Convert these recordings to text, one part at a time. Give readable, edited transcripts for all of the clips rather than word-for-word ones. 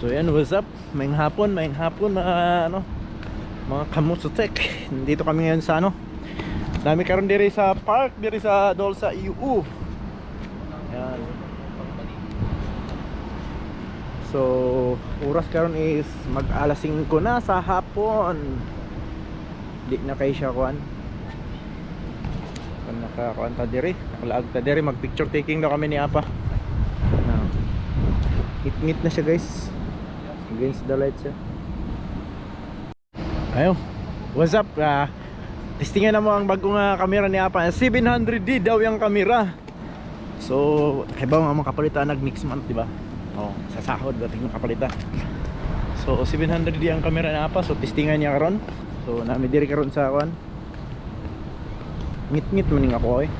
So yan, what's up? Mayang hapon mga ano, mga kamusotek. Nandito kami ngayon sa ano, dami karon diri sa park, diri sa Dolsa EU. Yan. So, oras karon is mag alas 5 na sa hapon. Di na kay siya kuan. Kan nakakuan ta diri, nakalaag ta diri, mag picture taking daw kami ni Apa. Ngit-ngit na siya, guys. Against the light siya. Ayo, what's up? Testingan na mo ang bagong kamera ni Apa. 700D daw yung kamera. So, kaya ba mga kapalitan nag-next month, diba? Oh, sa sahod dating makapalitan. So, 700D ang kamera ni Apa. So, testingan niya karon. So, nami diri karon sa kuan. Ngit-ngit maning ako eh.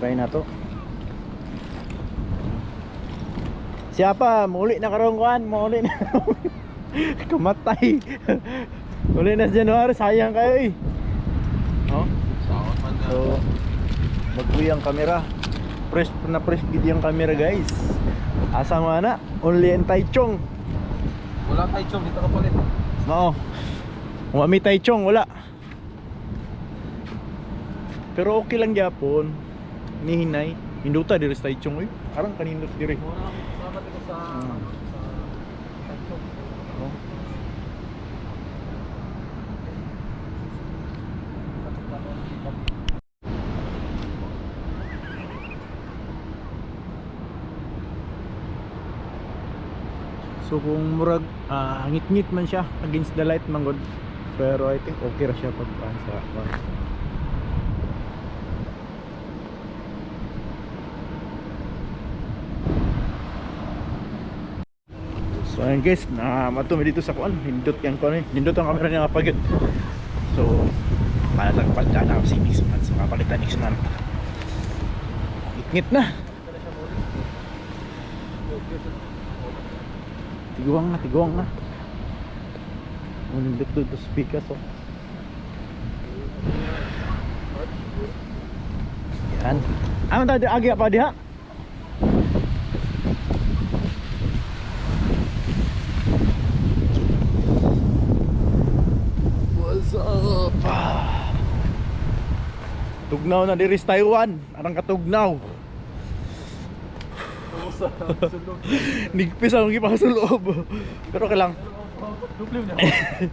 Try na to. Siapa? Muli na karong kuan, muli na. Kamatay. Muli na sa January, sayang kayo eh. Oh. So, bago yung camera. Fresh na fresh gid yung camera, guys. Asa mo na? Only in Taichung. Wala Taichung dito kapalit. Oo. Kung may Taichung, wala. Pero okay lang gyapon. Ni hinay. Hinduta diri sa Taichung eh. Karang kanindot diri. Salamat ko sa Taichung. Oh. So kung murag ngit-ngit man siya against the light man god, pero I think okay ra siya pag sa So ayun guys, matumi dito sa kuan, nindot yang kuan eh, nindot ang camera niya kapag. So palatag pa dyan ako si next month, so kapalitan next month. Ngit na. Tiguang na. Nindot to speakers oh. Yan. Ano tayo agi pa diha? What's up? Tugnaw na diri sa Taiwan. Arang katugnaw. Nigpis ang ipakasuloob. Pero okay lang.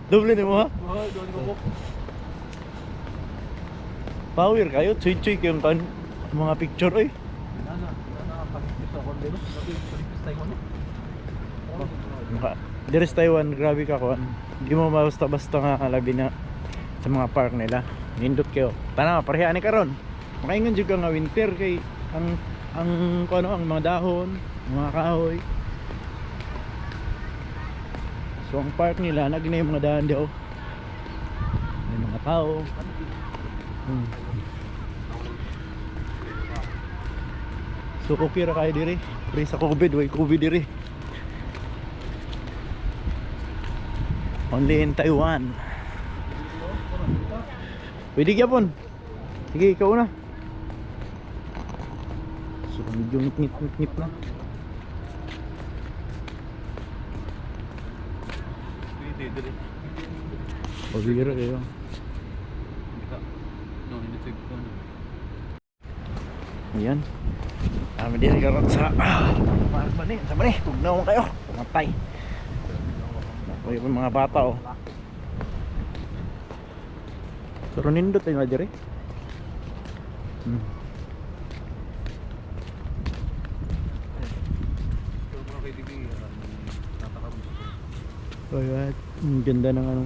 Doble na mo ha? Power kayo. Chuy-chuy kayong kan mga picture eh. Diri sa Taiwan, grabe ka kuan. Di mo basta-basta nga labi na sa mga park nila. Nindot kayo. Tana, pareha ni karon. Makaingon jud ka nga winter kay ang kuno ang mga dahon, mga kahoy. So ang park nila nagnay mga daan daw. May mga tao. So okay ra kayo diri. Pre sa COVID, way COVID diri. Only in Taiwan. Pwede gyapon. Sige, ikaw na. So medyo ngit na. Pabira kayo. Ayan. Kami din karon sa park ba ni? Sama ni, tugnaw kayo. Matay. O yung mga bata oh. Pero nindot tayo na diri. Alright, ang ganda ng ano.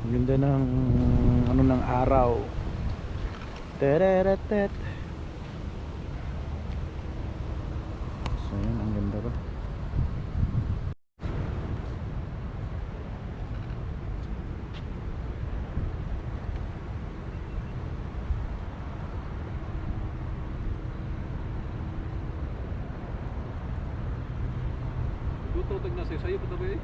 Ang ganda ng ano ng araw. Tereret. So yun, ang ganda ba? Tututog na sa'yo pa tabi eh.